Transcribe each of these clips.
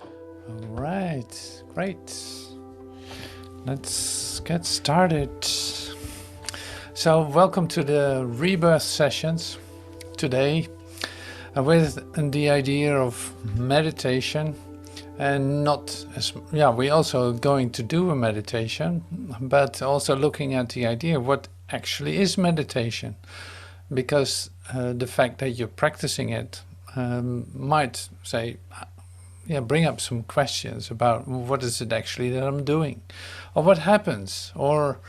All right, great. Let's get started. So welcome to the Rebirth Sessions today with the idea of meditation, and not as, we're also going to do a meditation, but also looking at the idea of what actually is meditation, because the fact that you're practicing it might say, bring up some questions about what is it actually that I'm doing, or what happens, or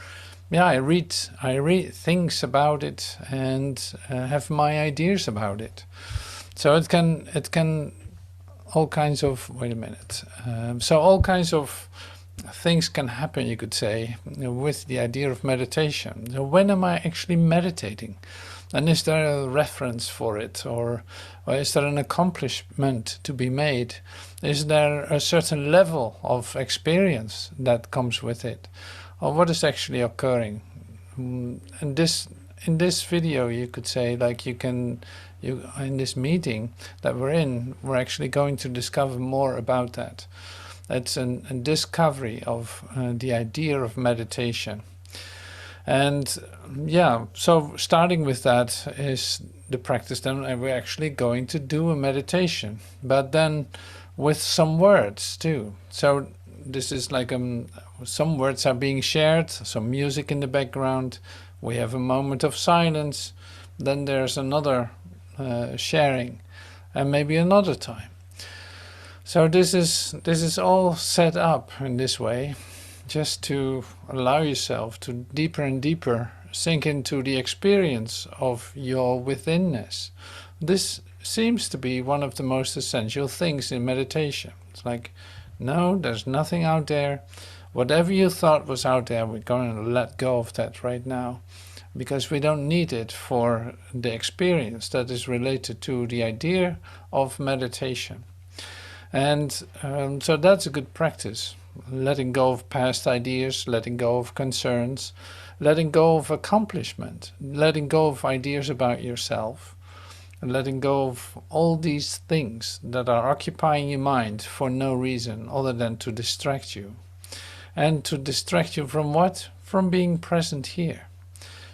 I read things about it and have my ideas about it. So it can all kinds of all kinds of things can happen, you could say, with the idea of meditation. So when am I actually meditating? And is there a reference for it, or is there an accomplishment to be made? Is there a certain level of experience that comes with it, or what is actually occurring? And in this video, you could say, like, in this meeting that we're in, we're actually going to discover more about that. It's a discovery of the idea of meditation. And so starting with that is the practice. Then we're actually going to do a meditation, but then with some words too. So this is like some words are being shared, some music in the background. We have a moment of silence. Then there's another sharing, and maybe another time. So this is all set up in this way, just to allow yourself to deeper and deeper sink into the experience of your withinness. This seems to be one of the most essential things in meditation. It's like, no, there's nothing out there. Whatever you thought was out there, we're going to let go of that right now, because we don't need it for the experience that is related to the idea of meditation. And so that's a good practice. Letting go of past ideas, letting go of concerns, letting go of accomplishment, letting go of ideas about yourself, and letting go of all these things that are occupying your mind for no reason other than to distract you. And to distract you from what? From being present here.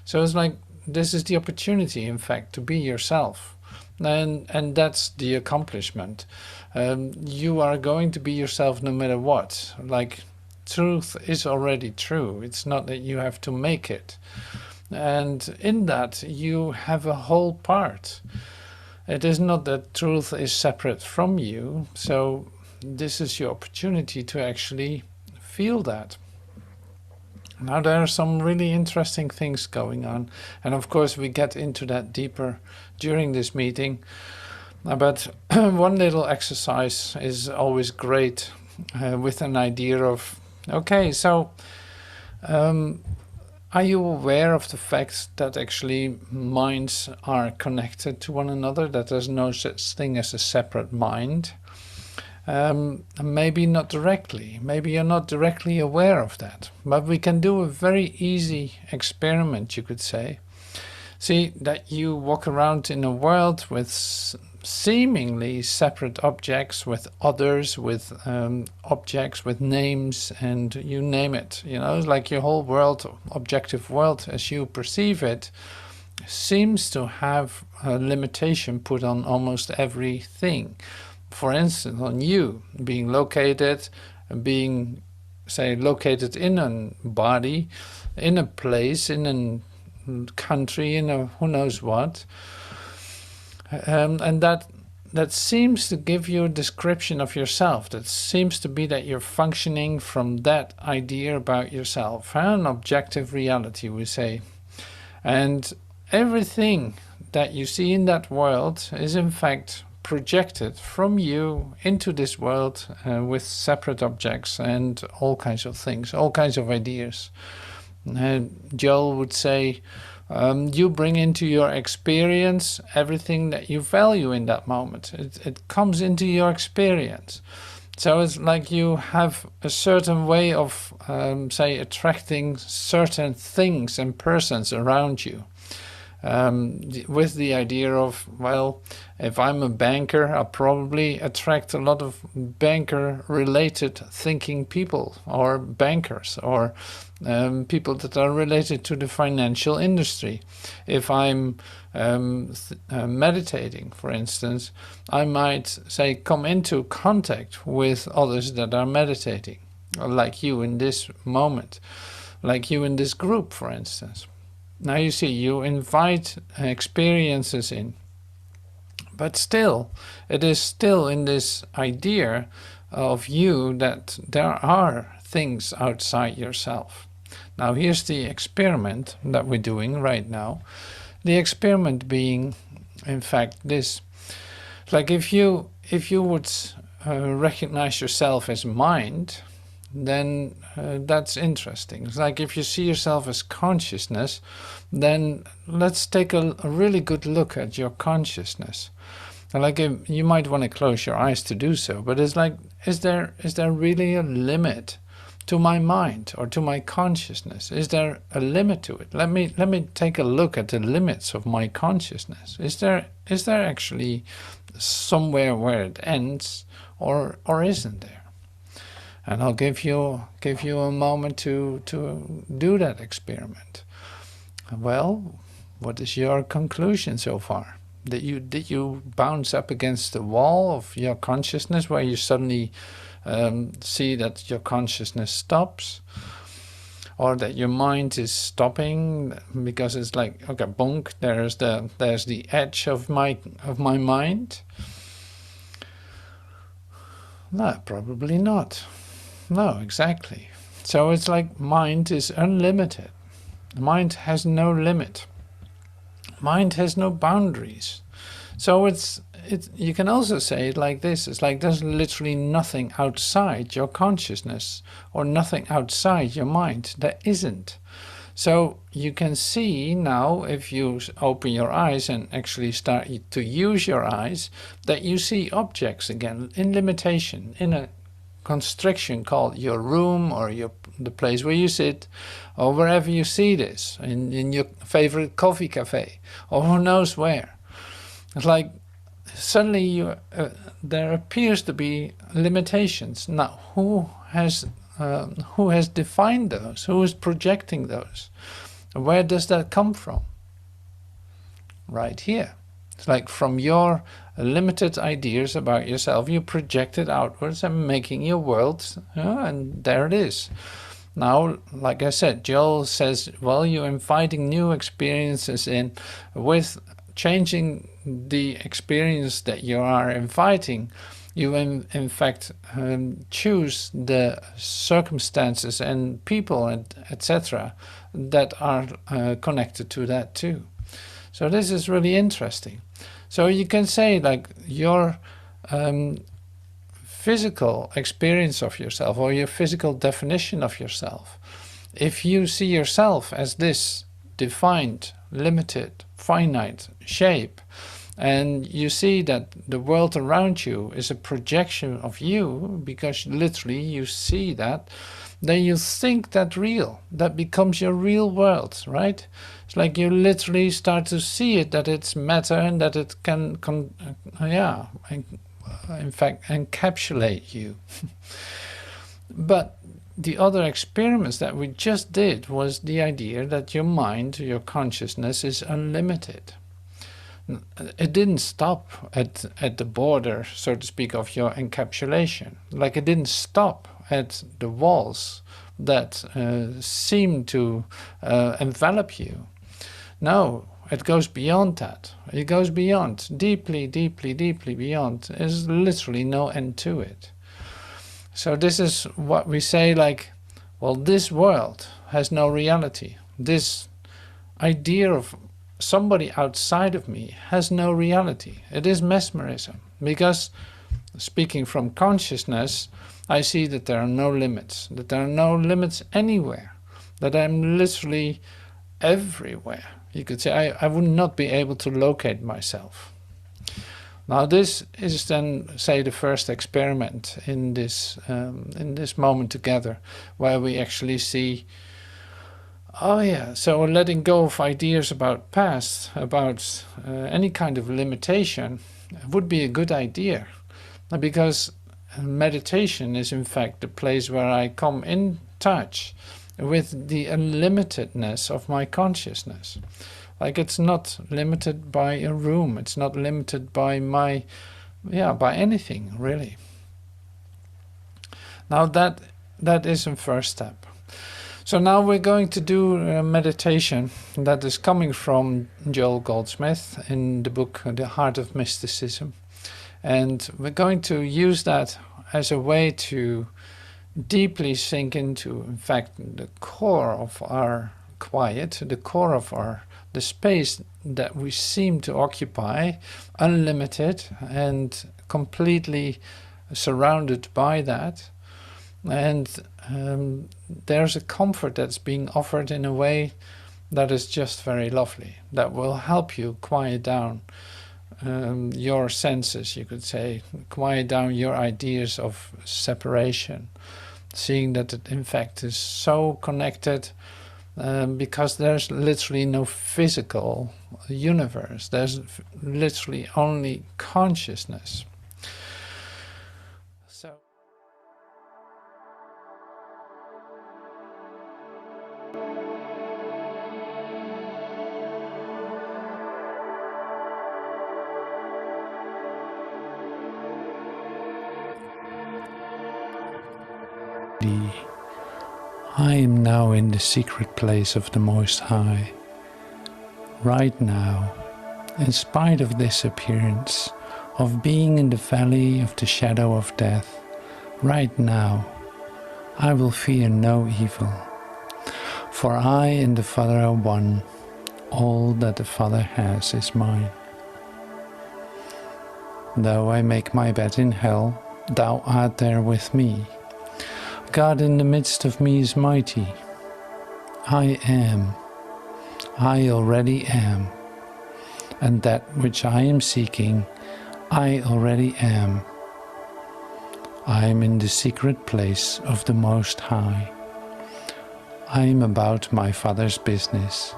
So it's like, this is the opportunity, in fact, to be yourself. And that's the accomplishment. You are going to be yourself no matter what. Like, truth is already true. It's not that you have to make it. And in that, you have a whole part. It is not that truth is separate from you. So this is your opportunity to actually feel that. Now, there are some really interesting things going on. And of course, we get into that deeper during this meeting. But one little exercise is always great, with an idea of, okay, so are you aware of the fact that actually minds are connected to one another, that there's no such thing as a separate mind? Maybe not directly, maybe you're not directly aware of that, but we can do a very easy experiment, you could say. See that you walk around in a world with seemingly separate objects, with others, with objects, with names, and you name it. It's like your whole world, objective world as you perceive it, seems to have a limitation put on almost everything. For instance, on you being located, located in a body, in a place, in a country, in a who knows what. And that seems to give you a description of yourself. That seems to be that you're functioning from that idea about yourself, an objective reality, we say. And everything that you see in that world is in fact projected from you into this world, with separate objects and all kinds of things, all kinds of ideas. Joel would say, you bring into your experience everything that you value in that moment. It comes into your experience. So it's like you have a certain way of, attracting certain things and persons around you. with the idea of, well, if I'm a banker, I'll probably attract a lot of banker-related thinking people, or bankers, or people that are related to the financial industry. If I'm meditating, for instance, I might say come into contact with others that are meditating, like you in this moment, like you in this group, for instance. Now you see, you invite experiences in, but still, it is still in this idea of you that there are things outside yourself. Now here's the experiment that we're doing right now. The experiment being, in fact, this. Like if you would recognize yourself as mind, then that's interesting. It's like if you see yourself as consciousness, then let's take a really good look at your consciousness. Like you might want to close your eyes to do so, but it's like, is there really a limit to my mind or to my consciousness? Is there a limit to it? Let me take a look at the limits of my consciousness. Is there actually somewhere where it ends, or isn't there? And I'll give you a moment to do that experiment. Well, what is your conclusion so far? Did you bounce up against the wall of your consciousness where you suddenly see that your consciousness stops, or that your mind is stopping because it's like, okay, bonk, there's the edge of my mind? No, probably not. No, exactly. So it's like mind is unlimited. Mind has no limit. Mind has no boundaries. So you can also say it like this. It's like there's literally nothing outside your consciousness or nothing outside your mind. There isn't. So you can see now, if you open your eyes and actually start to use your eyes, that you see objects again in limitation, in a constriction called your room or the place where you sit, or wherever you see this, in your favorite coffee cafe, or who knows where. It's like suddenly there appears to be limitations. Now, who has defined those? Who is projecting those? Where does that come from? Right here. It's like from your limited ideas about yourself, you project it outwards and making your world, and there it is. Now, like I said, Joel says, well, you're inviting new experiences in with changing the experience that you are inviting. You in fact choose the circumstances and people and etc. that are connected to that too. So this is really interesting. So you can say, like, your physical experience of yourself, or your physical definition of yourself, if you see yourself as this defined, limited, finite shape, and you see that the world around you is a projection of you, because literally you see that, then you think that real. That becomes your real world, right? It's like you literally start to see it, that it's matter and that it can, in fact, encapsulate you. But the other experiments that we just did was the idea that your mind, your consciousness is unlimited. It didn't stop at the border, so to speak, of your encapsulation. Like it didn't stop at the walls that seem to envelop you. No, it goes beyond that. It goes beyond, deeply, deeply, deeply beyond. There's literally no end to it. So this is what we say, like, well, this world has no reality. This idea of somebody outside of me has no reality. It is mesmerism, because speaking from consciousness, I see that there are no limits, that there are no limits anywhere, that I'm literally everywhere. You could say I would not be able to locate myself. Now this is then, say, the first experiment in this moment together, where we actually see Oh yeah, so letting go of ideas about past, about any kind of limitation would be a good idea, because meditation is in fact the place where I come in touch with the unlimitedness of my consciousness. Like, it's not limited by a room, it's not limited by by anything really. Now that is a first step. So now we're going to do a meditation that is coming from Joel Goldsmith in the book The Heart of Mysticism. And we're going to use that as a way to deeply sink into, in fact, the core of our quiet, the core of the space that we seem to occupy, unlimited and completely surrounded by that. And there's a comfort that's being offered in a way that is just very lovely, that will help you quiet down your senses, you could say, quiet down your ideas of separation, seeing that it in fact is so connected, because there's literally no physical universe, there's literally only consciousness. So I am now in the secret place of the Most High. Right now, in spite of this appearance of being in the valley of the shadow of death, right now, I will fear no evil. For I and the Father are one. All that the Father has is mine. Though I make my bed in hell, thou art there with me. God in the midst of me is mighty. I am. I already am. And that which I am seeking, I already am. I am in the secret place of the Most High. I am about my Father's business.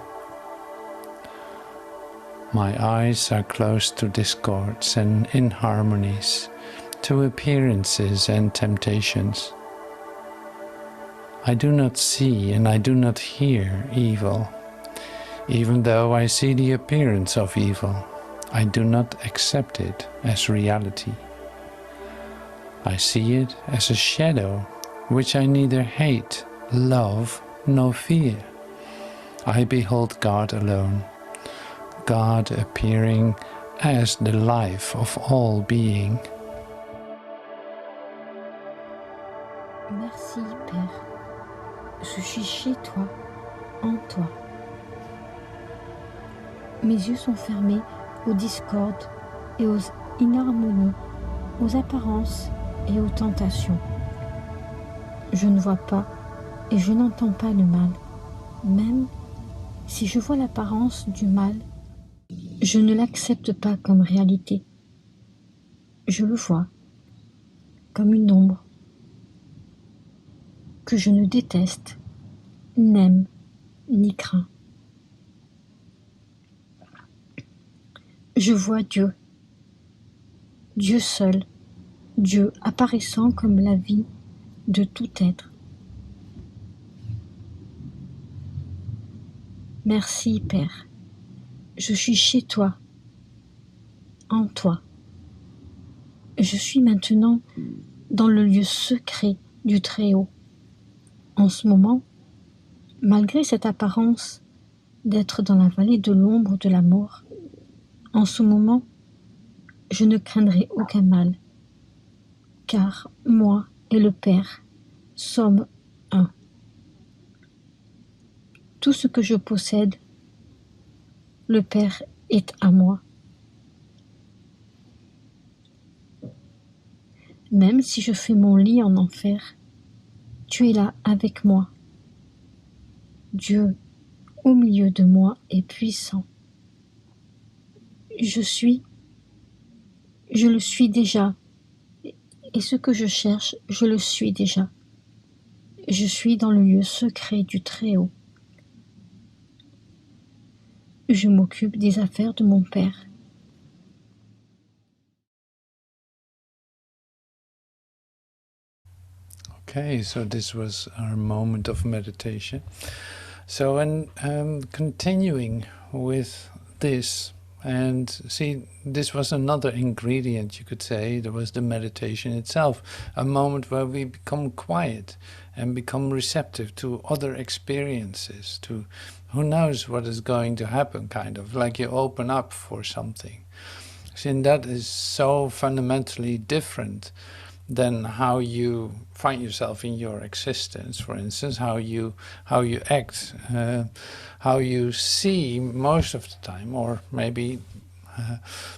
My eyes are closed to discords and inharmonies, to appearances and temptations. I do not see and I do not hear evil. Even though I see the appearance of evil, I do not accept it as reality. I see it as a shadow which I neither hate, love, nor fear. I behold God alone, God appearing as the life of all being. Merci, Père. Je suis chez toi, en toi. Mes yeux sont fermés aux discordes et aux inharmonies, aux apparences et aux tentations. Je ne vois pas et je n'entends pas le mal. Même si je vois l'apparence du mal, je ne l'accepte pas comme réalité. Je le vois comme une ombre que je ne déteste, n'aime, ni crains. Je vois Dieu, Dieu seul, Dieu apparaissant comme la vie de tout être. Merci, Père. Je suis chez toi, en toi. Je suis maintenant dans le lieu secret du Très-Haut. En ce moment, malgré cette apparence d'être dans la vallée de l'ombre de la mort, en ce moment, je ne craindrai aucun mal, car moi et le Père sommes un. Tout ce que je possède, le Père est à moi. Même si je fais mon lit en enfer, tu es là avec moi. Dieu, au milieu de moi, est puissant. Je le suis déjà, et ce que je cherche, je le suis déjà. Je suis dans le lieu secret du Très-Haut. Je m'occupe des affaires de mon père. Okay, so this was our moment of meditation. So, and continuing with this, and see, this was another ingredient, you could say. There was the meditation itself, a moment where we become quiet and become receptive to other experiences, to who knows what is going to happen, kind of like you open up for something. See, and that is so fundamentally different than how you find yourself in your existence. For instance, how you act, how you see most of the time, or maybe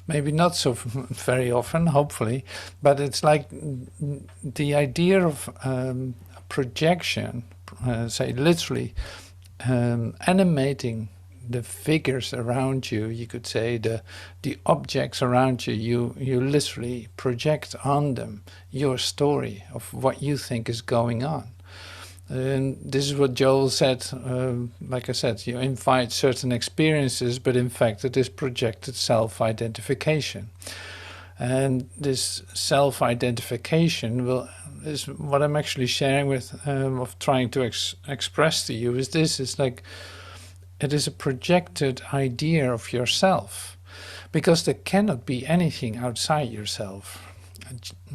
not so very often, hopefully. But it's like the idea of projection, say literally animating the figures around you, you could say, the objects around you, you literally project on them your story of what you think is going on. And this is what Joel said, like I said, you invite certain experiences, but in fact it is projected self-identification. And this self-identification is what I'm actually sharing with, of trying to express to you, is this, is like, it is a projected idea of yourself, because there cannot be anything outside yourself.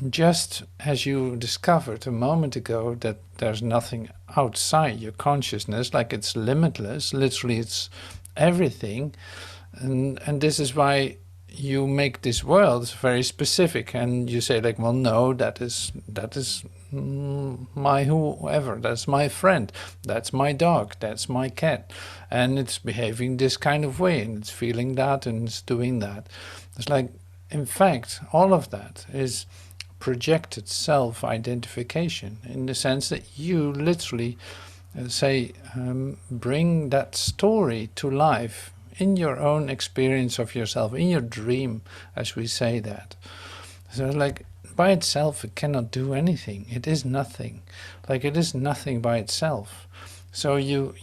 Just as you discovered a moment ago that there's nothing outside your consciousness, like it's limitless, literally it's everything, and this is why you make this world very specific, and you say like, well, no, that is my whoever, that's my friend, that's my dog, that's my cat, and it's behaving this kind of way, and it's feeling that, and it's doing that. It's like, in fact, all of that is projected self-identification, in the sense that you literally bring that story to life in your own experience of yourself, in your dream, as we say that. So like, by itself it cannot do anything, it is nothing, like it is nothing by itself. So you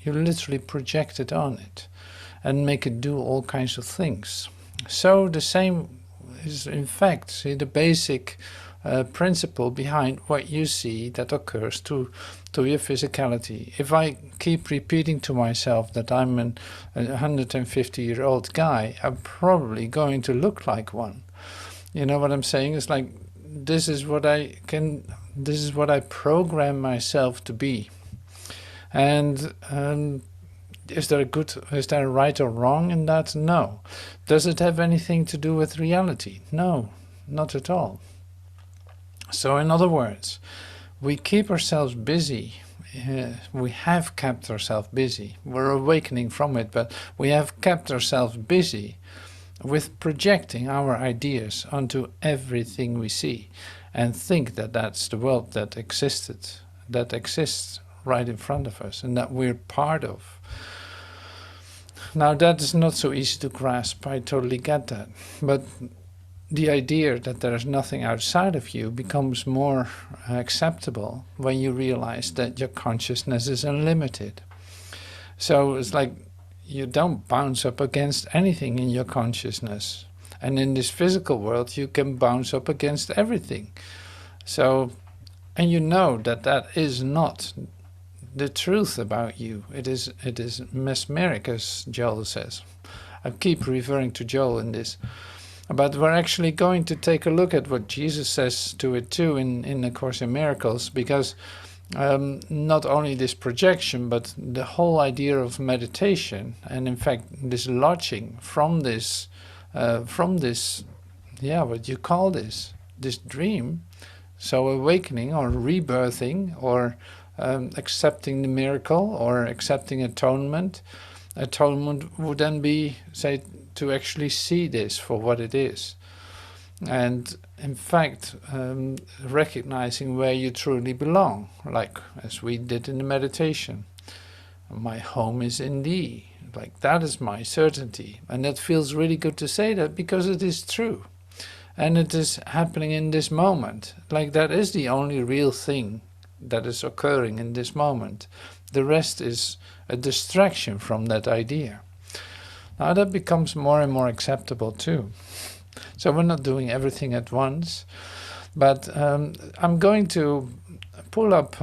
literally project it on it and make it do all kinds of things. So the same is in fact, see, the basic principle behind what you see that occurs to your physicality. If I keep repeating to myself that I'm a 150-year-old guy, I'm probably going to look like one. You know what I'm saying? It's like, this is what I program myself to be. And is there a right or wrong in that? No. Does it have anything to do with reality? No, not at all. So in other words, we keep ourselves busy. We have kept ourselves busy. We're awakening from it, but we have kept ourselves busy with projecting our ideas onto everything we see, and think that that's the world that exists right in front of us, and that we're part of. Now that is not so easy to grasp, I totally get that, but the idea that there is nothing outside of you becomes more acceptable when you realize that your consciousness is unlimited. So it's like, you don't bounce up against anything in your consciousness. And in this physical world, you can bounce up against everything. So, and you know that that is not the truth about you. It is mesmeric, as Joel says. I keep referring to Joel in this. But we're actually going to take a look at what Jesus says to it too in the Course in Miracles, because not only this projection, but the whole idea of meditation, and in fact this lodging from this, what you call this dream, so awakening or rebirthing, or accepting the miracle, or accepting atonement. Atonement would then be, say, to actually see this for what it is. And in fact, recognizing where you truly belong, like as we did in the meditation. My home is in thee. Like, that is my certainty. And that feels really good to say that, because it is true. And it is happening in this moment. Like, that is the only real thing that is occurring in this moment. The rest is a distraction from that idea. Now that becomes more and more acceptable too. So we're not doing everything at once, but I'm going to pull up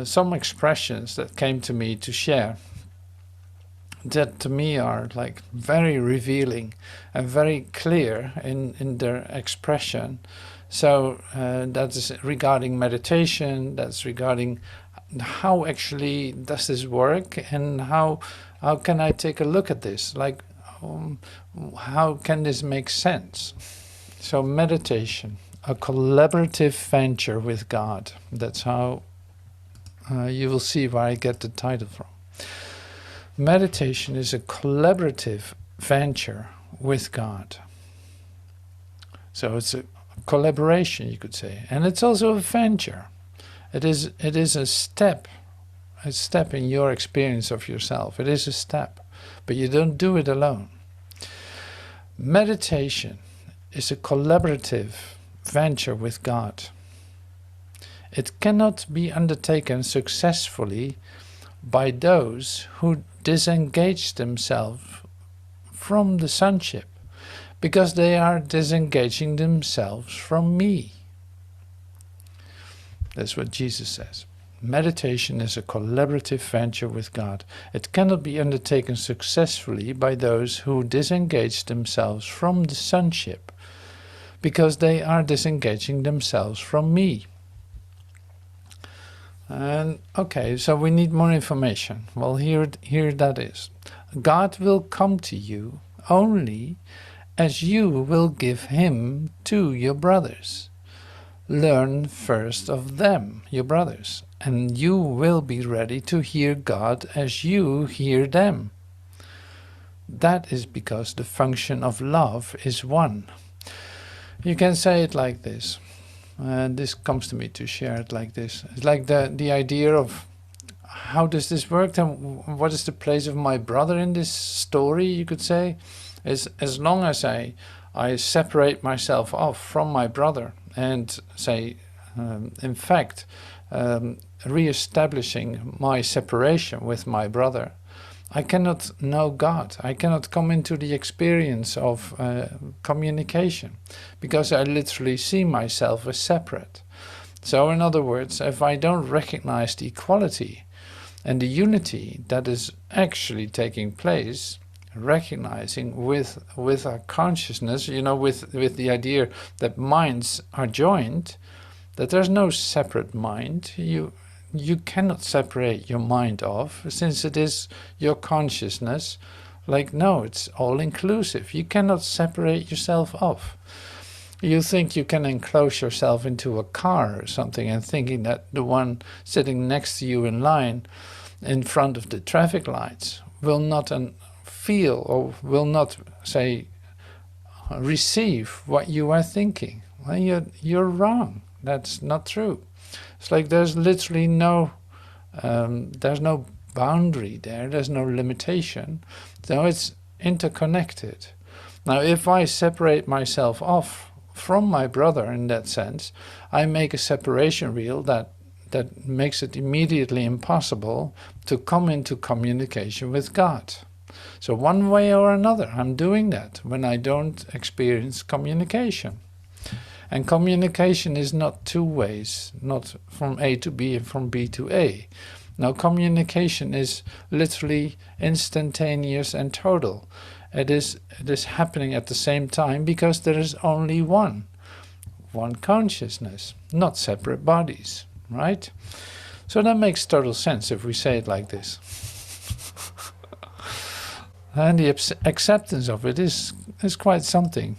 some expressions that came to me to share, that to me are like very revealing and very clear in their expression. So that is regarding meditation, that's regarding how actually does this work, and how can I take a look at this, like how can this make sense? So meditation, a collaborative venture with God. That's how you will see where I get the title from. Meditation is a collaborative venture with God. So it's a collaboration, you could say, and it's also a venture. It is a step in your experience of yourself. It is a step, but you don't do it alone. Meditation is a collaborative venture with God. It cannot be undertaken successfully by those who disengage themselves from the Sonship, because they are disengaging themselves from me. That's what Jesus says. Meditation is a collaborative venture with God. It cannot be undertaken successfully by those who disengage themselves from the Sonship, because they are disengaging themselves from me. And okay, so we need more information. Well, here that is. God will come to you only as you will give him to your brothers. Learn first of them, your brothers, and you will be ready to hear God as you hear them. That is because the function of love is one. You can say it like this. And this comes to me to share it like this. It's like the idea of how does this work, and what is the place of my brother in this story, you could say. Is as long as I separate myself off from my brother and say, in fact, re-establishing my separation with my brother, I cannot know God. I cannot come into the experience of communication, because I literally see myself as separate. So in other words, if I don't recognize the equality and the unity that is actually taking place, recognizing with our consciousness, with the idea that minds are joined, that there's no separate mind. You cannot separate your mind off, since it is your consciousness. Like, no, it's all inclusive. You cannot separate yourself off. You think you can enclose yourself into a car or something, and thinking that the one sitting next to you in line in front of the traffic lights will not feel, or will not, say, receive what you are thinking. Well, you're wrong. That's not true. It's like there's literally no boundary there. There's no limitation. So it's interconnected. Now, if I separate myself off from my brother in that sense, I make a separation reel that makes it immediately impossible to come into communication with God. So one way or another, I'm doing that when I don't experience communication. And communication is not two ways, not from A to B and from B to A. Now, communication is literally instantaneous and total. It is happening at the same time, because there is only one consciousness, not separate bodies, right? So that makes total sense if we say it like this. And the acceptance of it is quite something.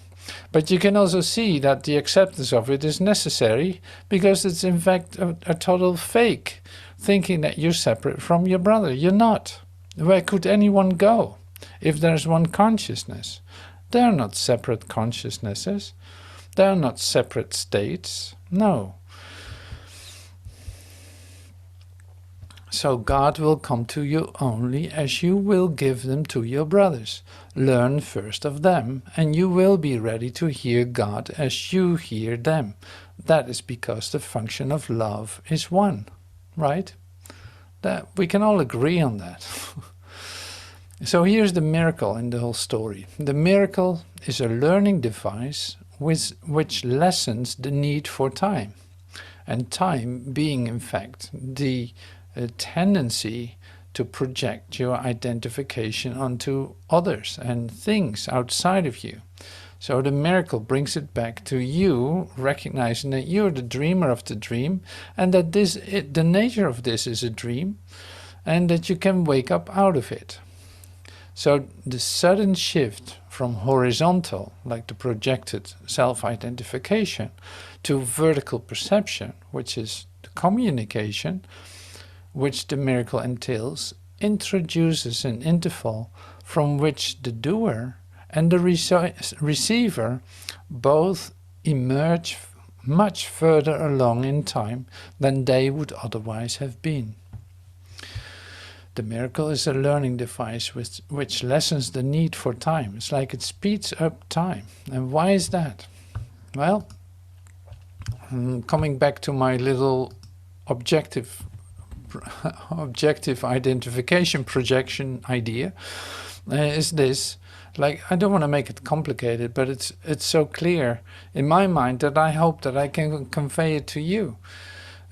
But you can also see that the acceptance of it is necessary, because it's in fact a total fake, thinking that you're separate from your brother. You're not. Where could anyone go if there's one consciousness? They're not separate consciousnesses. They're not separate states. No. So God will come to you only as you will give them to your brothers. Learn first of them, and you will be ready to hear God as you hear them. That is because the function of love is one, right? That we can all agree on that. So here's the miracle in the whole story. The miracle is a learning device which lessens the need for time. And time being, in fact, the tendency to project your identification onto others and things outside of you. So the miracle brings it back to you, recognizing that you're the dreamer of the dream, and that the nature of this is a dream, and that you can wake up out of it. So the sudden shift from horizontal, like the projected self-identification, to vertical perception, which is the communication, which the miracle entails, introduces an interval from which the doer and the receiver both emerge much further along in time than they would otherwise have been. The miracle is a learning device which lessens the need for time. It's like it speeds up time. And why is that? Well, coming back to my little objective identification projection idea, is this. Like, I don't want to make it complicated, but it's so clear in my mind that I hope that I can convey it to you.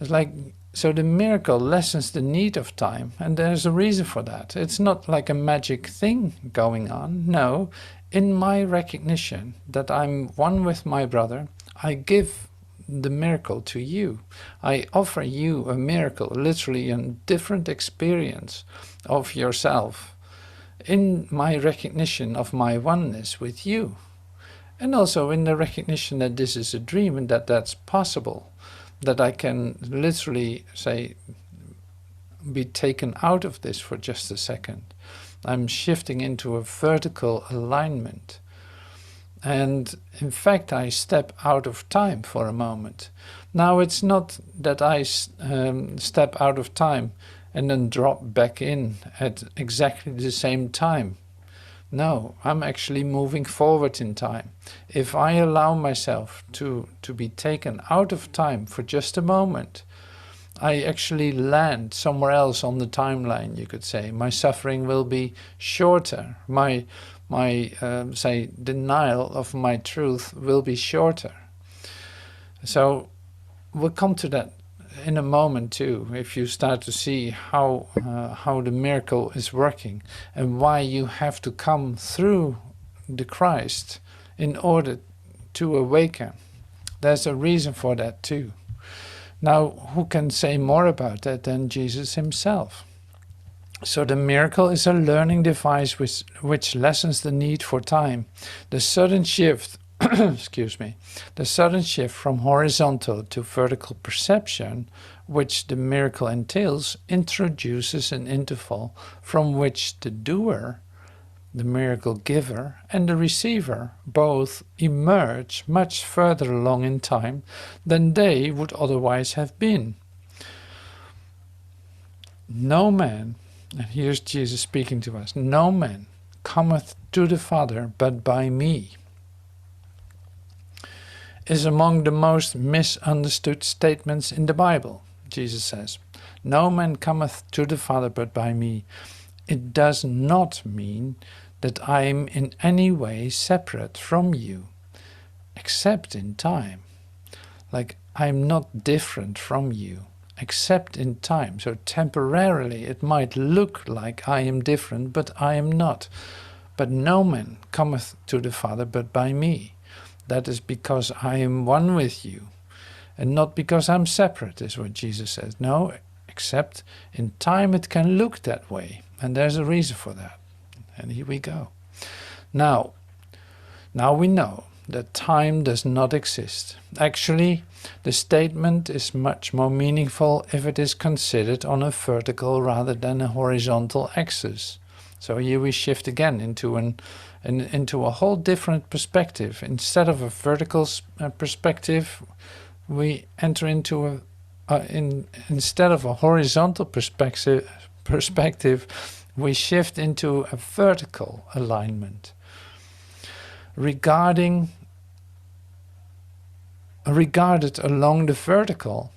It's like, so the miracle lessens the need of time, and there's a reason for that. It's not like a magic thing going on. No, in my recognition that I'm one with my brother, I give the miracle to you. I offer you a miracle, literally a different experience of yourself, in my recognition of my oneness with you, and also in the recognition that this is a dream and that that's possible, that I can literally say be taken out of this for just a second. I'm shifting into a vertical alignment, and in fact I step out of time for a moment. Now it's not that I step out of time and then drop back in at exactly the same time. No, I'm actually moving forward in time. If I allow myself to be taken out of time for just a moment, I actually land somewhere else on the timeline, you could say. My suffering will be shorter. My say, denial of my truth will be shorter. So we'll come to that in a moment too, if you start to see how the miracle is working and why you have to come through the Christ in order to awaken. There's a reason for that too. Now, who can say more about that than Jesus himself? So the miracle is a learning device which lessens the need for time. The sudden shift excuse me, the sudden shift from horizontal to vertical perception, which the miracle entails, introduces an interval from which the doer, the miracle giver, and the receiver both emerge much further along in time than they would otherwise have been. No man, and here's Jesus speaking to us, no man cometh to the Father but by me, is among the most misunderstood statements in the Bible. Jesus says, no man cometh to the Father but by me. It does not mean that I am in any way separate from you, except in time. Like, I'm not different from you, except in time. So temporarily it might look like I am different, but I am not. But no man cometh to the Father but by me. That is because I am one with you, and not because I'm separate, is what Jesus says. No, except in time it can look that way, and there's a reason for that. And here we go. Now we know that time does not exist. Actually, the statement is much more meaningful if it is considered on a vertical rather than a horizontal axis. So here we shift again into a whole different perspective. Instead of a vertical perspective, we enter into instead of a horizontal perspective, we shift into a vertical alignment. Regarded along the vertical,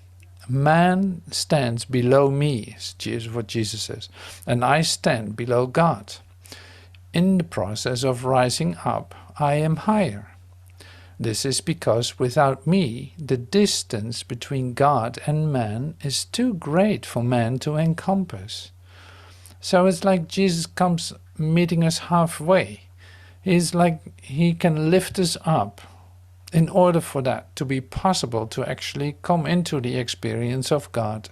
man stands below me, is what Jesus says, and I stand below God. in the process of rising up, I am higher. This is because without me, the distance between God and man is too great for man to encompass. So it's like Jesus comes meeting us halfway. He's like he can lift us up in order for that to be possible, to actually come into the experience of God,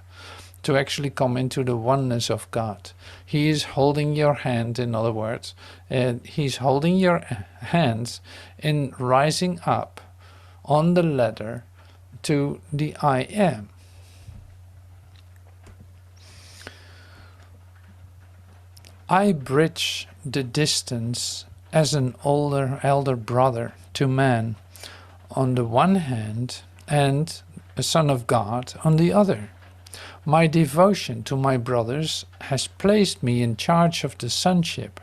to actually come into the oneness of God. He is holding your hand, in other words, and he's holding your hands in rising up on the ladder to the I am. I bridge the distance as an elder brother to man on the one hand and a son of God on the other. My devotion to my brothers has placed me in charge of the sonship,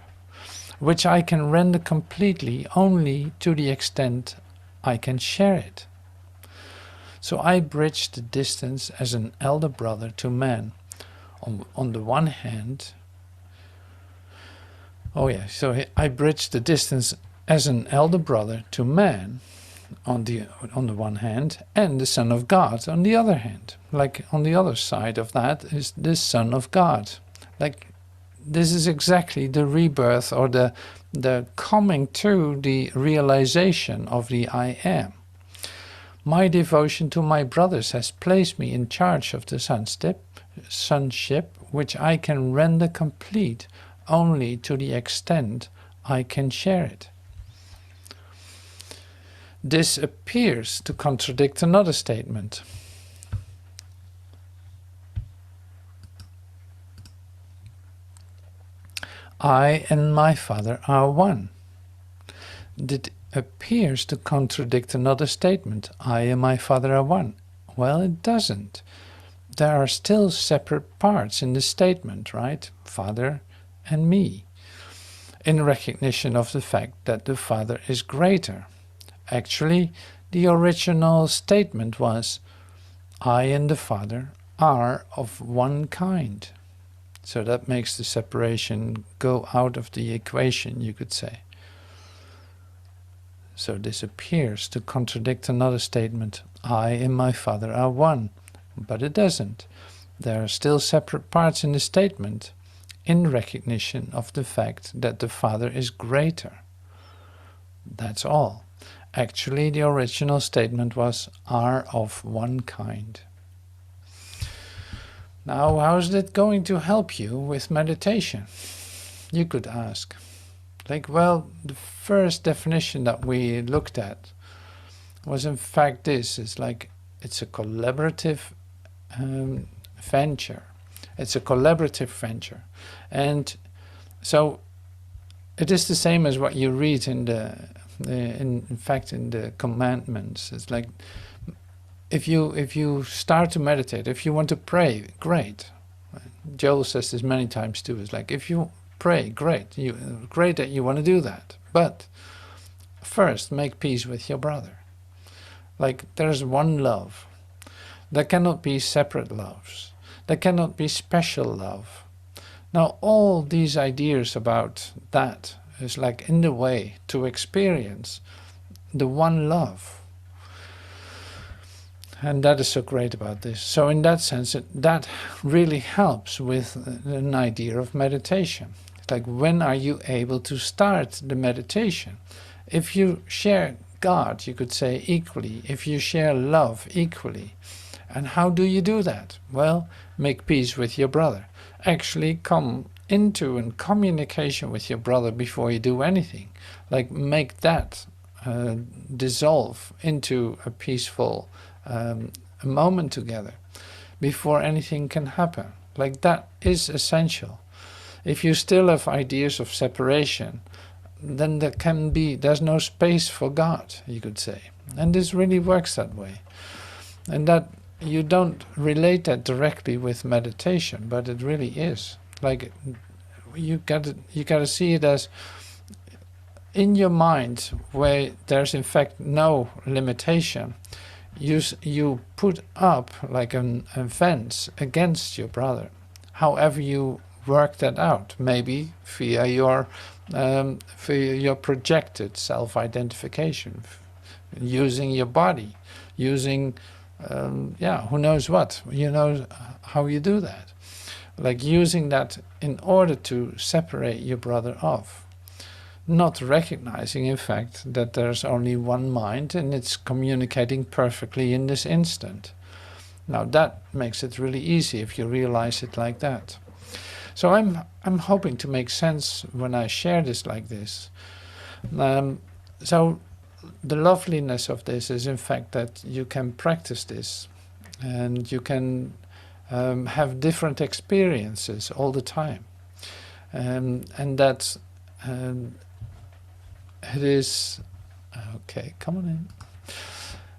which I can render completely only to the extent I can share it. So I bridge the distance as an elder brother to man on the one hand. So I bridge the distance as an elder brother to man on the one hand, and the Son of God on the other hand. Like on the other side of that is the Son of God. Like this is exactly the rebirth, or the coming to the realization of the I am. My devotion to my brothers has placed me in charge of the sonship, which I can render complete only to the extent I can share it. This appears to contradict another statement. I and my Father are one. It appears to contradict another statement. I and my Father are one. Well, it doesn't. There are still separate parts in the statement, right? Father and me, in recognition of the fact that the Father is greater. Actually, the original statement was, I and the Father are of one kind. So that makes the separation go out of the equation, you could say. So this appears to contradict another statement, I and my Father are one. But it doesn't. There are still separate parts in the statement, in recognition of the fact that the Father is greater. That's all. Actually, the original statement was, are of one kind. Now, how is that going to help you with meditation? You could ask. Like, well, the first definition that we looked at was in fact this. It's like, it's a collaborative venture. It's a collaborative venture. And so it is the same as what you read in in fact in the commandments. It's like if you start to meditate, if you want to pray, great. Joel says this many times too. It's like if you pray, great. Great that you want to do that. But first make peace with your brother. Like there's one love. There cannot be separate loves. There cannot be special love. Now all these ideas about that is like in the way to experience the one love. And that is so great about this. So in that sense, that really helps with an idea of meditation. It's like, when are you able to start the meditation? If you share God, you could say equally. If you share love equally. And how do you do that? Well, make peace with your brother. Actually come into a communication with your brother before you do anything. Like make that dissolve into a peaceful a moment together before anything can happen. Like that is essential. If you still have ideas of separation, then there's no space for God, you could say. And this really works that way. And that you don't relate that directly with meditation, but it really is. Like you gotta see it as in your mind where there's in fact no limitation. You put up like a fence against your brother. However you work that out, maybe via your for your projected self-identification, using your body, using, who knows what, you know how you do that. Like using that in order to separate your brother off. Not recognizing, in fact, that there's only one mind and it's communicating perfectly in this instant. Now that makes it really easy if you realize it like that. So I'm hoping to make sense when I share this like this. So the loveliness of this is, in fact, that you can practice this and you can have different experiences all the time. And that it is, okay, come on in.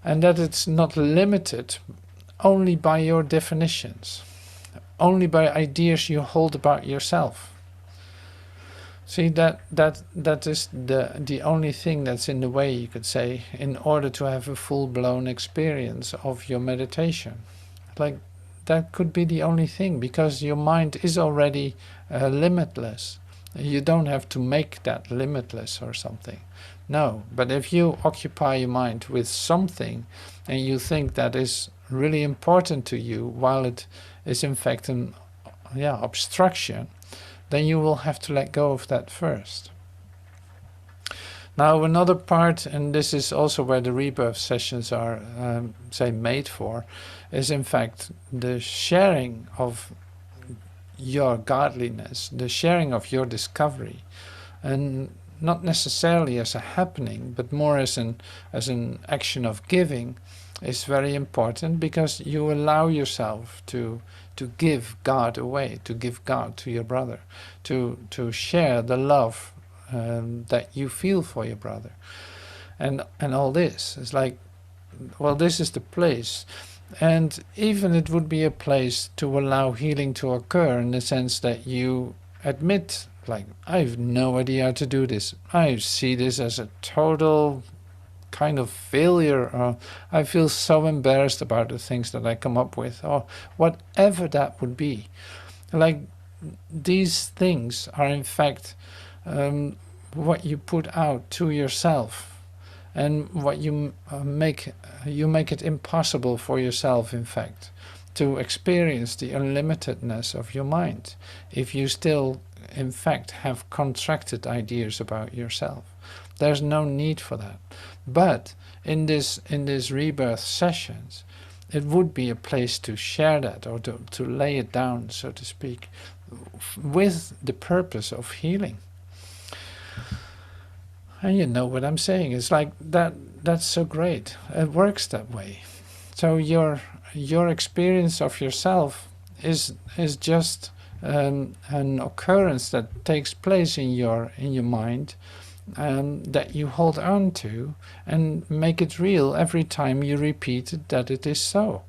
And that it's not limited only by your definitions, only by ideas you hold about yourself. See, that is the only thing that's in the way, you could say, in order to have a full-blown experience of your meditation. Like, that could be the only thing, because your mind is already limitless. You don't have to make that limitless or something. No, but if you occupy your mind with something and you think that is really important to you, while it is in fact an obstruction, then you will have to let go of that first. Now another part, and this is also where the rebirth sessions are, made for, is in fact the sharing of your godliness, the sharing of your discovery, and not necessarily as a happening, but more as an action of giving, is very important, because you allow yourself to give God away, to give God to your brother, to share the love that you feel for your brother, and all this is like, well, this is the place. And even it would be a place to allow healing to occur, in the sense that you admit, like, I have no idea how to do this. I see this as a total kind of failure, or I feel so embarrassed about the things that I come up with, or whatever that would be. Like, these things are in fact what you put out to yourself, and what you make it impossible for yourself, in fact, to experience the unlimitedness of your mind, if you still, in fact, have contracted ideas about yourself. There's no need for that. But in this rebirth sessions, it would be a place to share that, or to lay it down, so to speak, with the purpose of healing. And you know what I'm saying. It's like that's so great. It works that way. So your experience of yourself is just an occurrence that takes place in your mind, that you hold on to and make it real every time you repeat that it is so.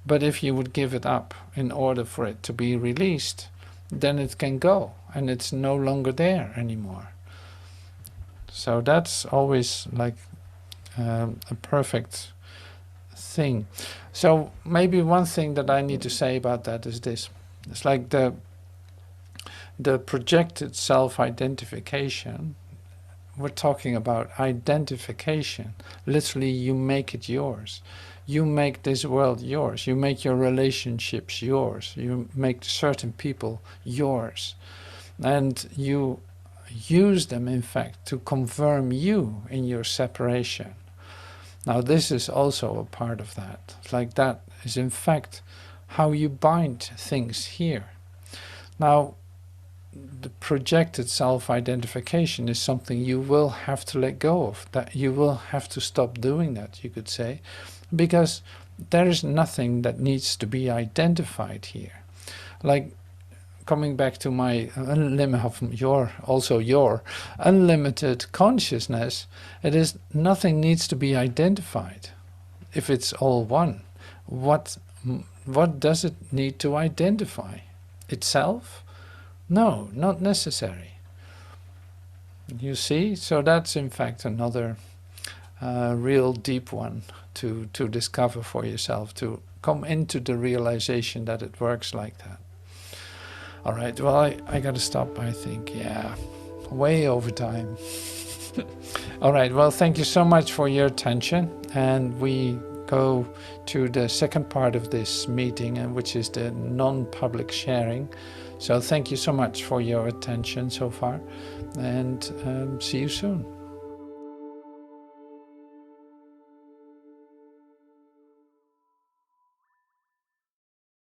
But if you would give it up in order for it to be released, then it can go and it's no longer there anymore. So that's always like a perfect thing. So maybe one thing that I need to say about that is this. It's like the projected self-identification. We're talking about identification. Literally, you make it yours. You make this world yours. You make your relationships yours. You make certain people yours. And you use them, in fact, to confirm you in your separation. Now, this is also a part of that. Like, that is, in fact, how you bind things here. Now, the projected self-identification is something you will have to let go of. That you will have to stop doing that, you could say, because there is nothing that needs to be identified here. Like, coming back to my your unlimited consciousness, it is nothing needs to be identified. If it's all one, what does it need to identify? Itself? No, not necessary. You see? So that's in fact another real deep one to discover for yourself, to come into the realization that it works like that. All right, well, I got to stop, I think. Yeah, way over time. All right, well, thank you so much for your attention, and we go to the second part of this meeting, and which is the non-public sharing. So thank you so much for your attention so far, and see you soon.